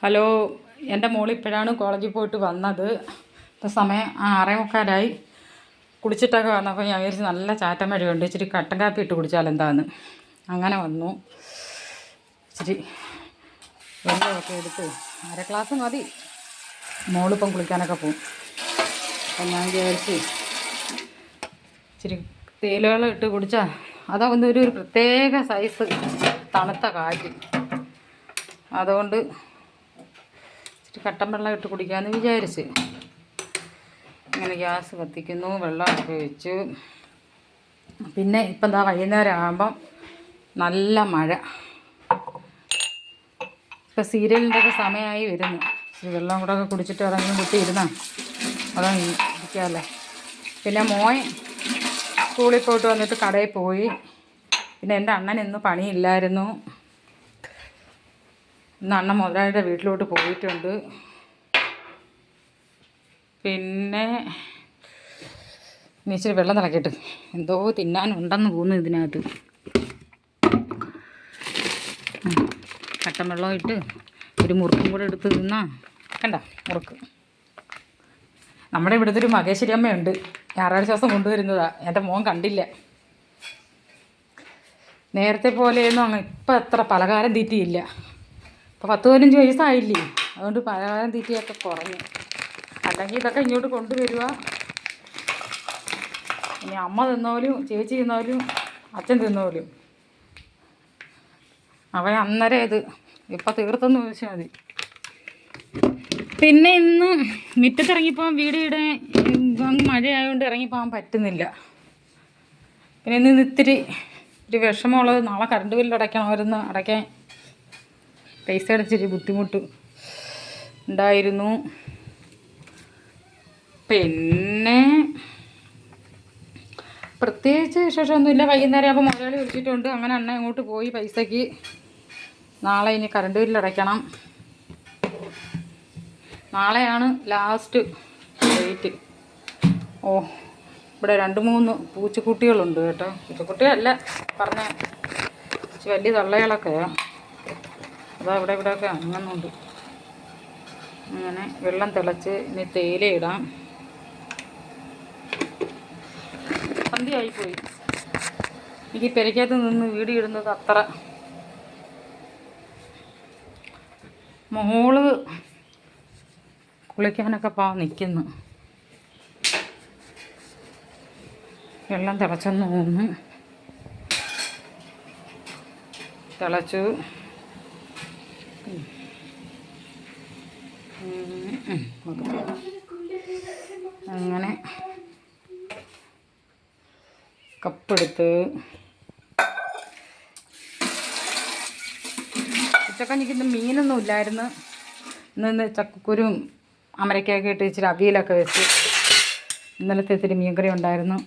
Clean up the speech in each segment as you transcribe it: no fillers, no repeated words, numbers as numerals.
Hello, എൻ്റെ മോൾ ഇപ്പോഴാണ് കോളേജിൽ പോയിട്ട് വന്നത്. ഇപ്പോൾ സമയം 6:45. കുളിച്ചിട്ടൊക്കെ വന്നപ്പോൾ ഞാൻ വിചാരിച്ചു നല്ല ചാറ്റൻ മഴയുണ്ട്, ഇച്ചിരി കട്ടൻ കാപ്പി ഇട്ട് കുടിച്ചാൽ എന്താന്ന്. അങ്ങനെ വന്നു. ഇച്ചിരി വെള്ളമൊക്കെ എടുത്ത് 1/2 ഗ്ലാസ് മതി. മോളിപ്പം കുളിക്കാനൊക്കെ പോകും. അപ്പം ഞാൻ വിചാരിച്ച് ഇച്ചിരി തേയിലവെള്ളം ഇട്ട് കുടിച്ചാൽ അതാവുന്ന ഒരു പ്രത്യേക സൈസ് തണുത്ത കാറ്റ്. അതുകൊണ്ട് ഇച്ചിരി കട്ടൻ വെള്ളം ഇട്ട് കുടിക്കാമെന്ന് വിചാരിച്ച് അങ്ങനെ ഗ്യാസ് കത്തിക്കുന്നു, വെള്ളമൊക്കെ വെച്ചു. പിന്നെ ഇപ്പം എന്താ വൈകുന്നേരം ആകുമ്പം നല്ല മഴ. ഇപ്പം സീരിയലിൻ്റെ ഒക്കെ സമയമായി വരുന്നു. ഇച്ചിരി വെള്ളം കൂടെ ഒക്കെ കുടിച്ചിട്ട് അതങ്ങനെ കുത്തിയിരുന്നാൽ അതങ്ങ് ഇരിക്കാമല്ലേ. പിന്നെ മോൻ സ്കൂളിൽ പോയിട്ട് വന്നിട്ട് കടയിൽ പോയി. പിന്നെ എൻ്റെ അണ്ണൻ ഇന്ന് പണിയില്ലായിരുന്നു. ഇന്ന് അണ്ണൻ മുതലാളിയുടെ വീട്ടിലോട്ട് പോയിട്ടുണ്ട്. പിന്നെ ഇനി ഇച്ചിരി വെള്ളം തിളക്കിയിട്ട് എന്തോ തിന്നാനുണ്ടെന്ന് തോന്നുന്നു ഇതിനകത്ത്. കട്ടൻ വെള്ളം ഇട്ട് ഒരു മുറുക്കും കൂടെ എടുത്ത് തിന്നാ കണ്ട മുറുക്ക്. നമ്മുടെ ഇവിടുത്തെ ഒരു മകേശ്വരി അമ്മയുണ്ട്, ഞായറാഴ്ച ദിവസം കൊണ്ടുവരുന്നതാണ്. എൻ്റെ മോൻ കണ്ടില്ല. നേരത്തെ പോലെയൊന്നും അങ്ങ് ഇപ്പം അത്ര പലഹാരം തീറ്റിയില്ല. ഇപ്പോൾ 10-15 വയസ്സായില്ലേ, അതുകൊണ്ട് പലഹാരം തീറ്റിയൊക്കെ കുറഞ്ഞു. അല്ലെങ്കിൽ ഇതൊക്കെ ഇങ്ങോട്ട് കൊണ്ടുവരിക. ഇനി അമ്മ തിന്നോലും ചേച്ചി തിന്നോലും അച്ഛൻ തിന്നോലും അവൻ അന്നേരം ഇത് ഇപ്പം തീർത്തെന്ന് ചോദിച്ചാൽ മതി. പിന്നെ ഇന്ന് മുറ്റത്തിറങ്ങിപ്പോകാൻ വീടിയുടെ മഴയായതുകൊണ്ട് ഇറങ്ങിപ്പോകാൻ പറ്റുന്നില്ല. പിന്നെ ഇന്ന് ഇത്തിരി ഒരു വിഷമമുള്ളത്, നാളെ കറണ്ട് ബില്ല് അടയ്ക്കണമായിരുന്നു. അടയ്ക്കാൻ പൈസ അടച്ചിട്ട് ബുദ്ധിമുട്ട് ഉണ്ടായിരുന്നു. പിന്നെ പ്രത്യേകിച്ച് വിശേഷമൊന്നുമില്ല. വൈകുന്നേരം ആകുമ്പോൾ മുതലാളി വിളിച്ചിട്ടുണ്ട്. അങ്ങനെ അണ്ണ അങ്ങോട്ട് പോയി പൈസയ്ക്ക്. നാളെ ഇനി കറണ്ട് ബില്ല് അടയ്ക്കണം. നാളെയാണ് ലാസ്റ്റ് ഡേറ്റ്. ഓ, ഇവിടെ 2-3 പൂച്ചക്കുട്ടികളുണ്ട് കേട്ടോ. പൂച്ചക്കുട്ടിയല്ല പറഞ്ഞ വലിയ തള്ളകളൊക്കെയാണ്. അതാ ഇവിടെയൊക്കെ അങ്ങനുണ്ട്. അങ്ങനെ വെള്ളം തിളച്ച് ഇനി തേയില ഇടാം. സന്ധ്യയായിപ്പോയി. എനിക്ക് പെരയ്ക്കകത്ത് നിന്ന് വീഡിയോ ഇടുന്നത് അത്ര. മോള് കുളിക്കാനൊക്കെ നിൽക്കുന്നു. വെള്ളം തിളച്ചെന്ന് തോന്നുന്നു. തിളച്ചു. അങ്ങനെ കപ്പെടുത്ത് ഉച്ചക്കഞ്ഞിക്ക് മീനൊന്നും ഇല്ലായിരുന്നു. ഇന്ന് ചക്കക്കുരും അമരയ്ക്കൊക്കെ ഇട്ട് ഇച്ചിരി അവിയലൊക്കെ വെച്ച്. ഇന്നലത്തെ ഇത്തിരി മീൻകറി ഉണ്ടായിരുന്നു.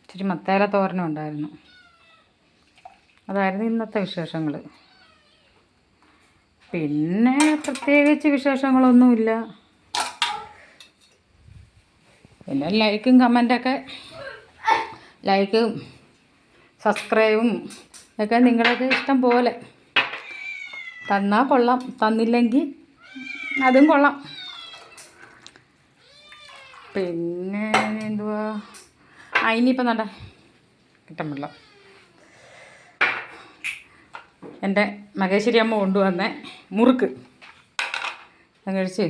ഇച്ചിരി മത്തേല തോരനും ഉണ്ടായിരുന്നു. അതായിരുന്നു ഇന്നത്തെ വിശേഷങ്ങൾ. പിന്നെ പ്രത്യേകിച്ച് വിശേഷങ്ങളൊന്നുമില്ല. പിന്നെ ലൈക്കും കമൻറ്റൊക്കെ, ലൈക്കും സബ്സ്ക്രൈബും ഒക്കെ നിങ്ങളൊക്കെ ഇഷ്ടം പോലെ തന്നാൽ കൊള്ളാം, തന്നില്ലെങ്കിൽ അതും കൊള്ളാം. പിന്നെ എന്തുവാ, ഇനിയിപ്പം വേണ്ട കിട്ടാൻ വെള്ളം. എൻ്റെ മകേശ്വരി അമ്മ കൊണ്ടുവന്ന മുറുക്ക് അത് കഴിച്ച്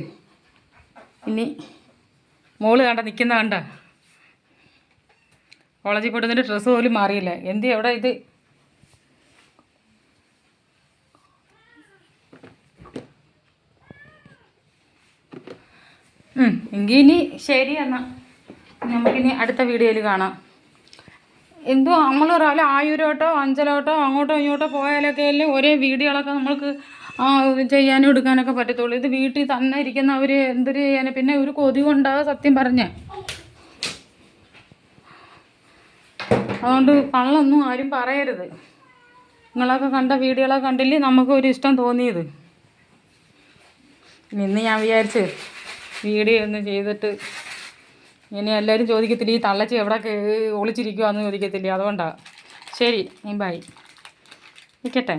ഇനി മോള് കണ്ട നിൽക്കുന്ന കണ്ട കോളേജിൽ പോയിട്ട് ഡ്രസ്സ് പോലും മാറിയില്ല. എവിടെ ഇത് എങ്കിൽ ഇനി ശരി എന്നാൽ നമുക്കിനി അടുത്ത വീഡിയോയിൽ കാണാം. എന്തോ നമ്മൾ രാവിലെ 1000 500 അങ്ങോട്ടോ ഇങ്ങോട്ടോ പോയാലൊക്കെ അല്ലേ ഒരേ വീഡിയോകളൊക്കെ നമ്മൾക്ക് ചെയ്യാനും എടുക്കാനൊക്കെ പറ്റത്തുള്ളൂ. ഇത് വീട്ടിൽ തന്നെ ഇരിക്കുന്നവർ എന്തൊരു ചെയ്യാൻ. പിന്നെ ഒരു കൊതി കൊണ്ടാകും സത്യം പറഞ്ഞേ. അതുകൊണ്ട് കള്ളൊന്നും ആരും പറയരുത്. നിങ്ങളൊക്കെ കണ്ട വീഡിയോകളൊക്കെ കണ്ടില്ലേ നമുക്ക് ഒരു ഇഷ്ടം തോന്നിയത്. ഇന്ന് ഞാൻ വിചാരിച്ച് വീഡിയോ ഒന്ന് ചെയ്തിട്ട് ഇനി എല്ലാവരും ചോദിക്കത്തില്ല ഈ തള്ളച്ചി എവിടെ ഒളിച്ചിരിക്കുവാന്ന് ചോദിക്കത്തില്ല. അതുകൊണ്ടാണ്. ശരി, ബൈ. നിൽക്കട്ടെ.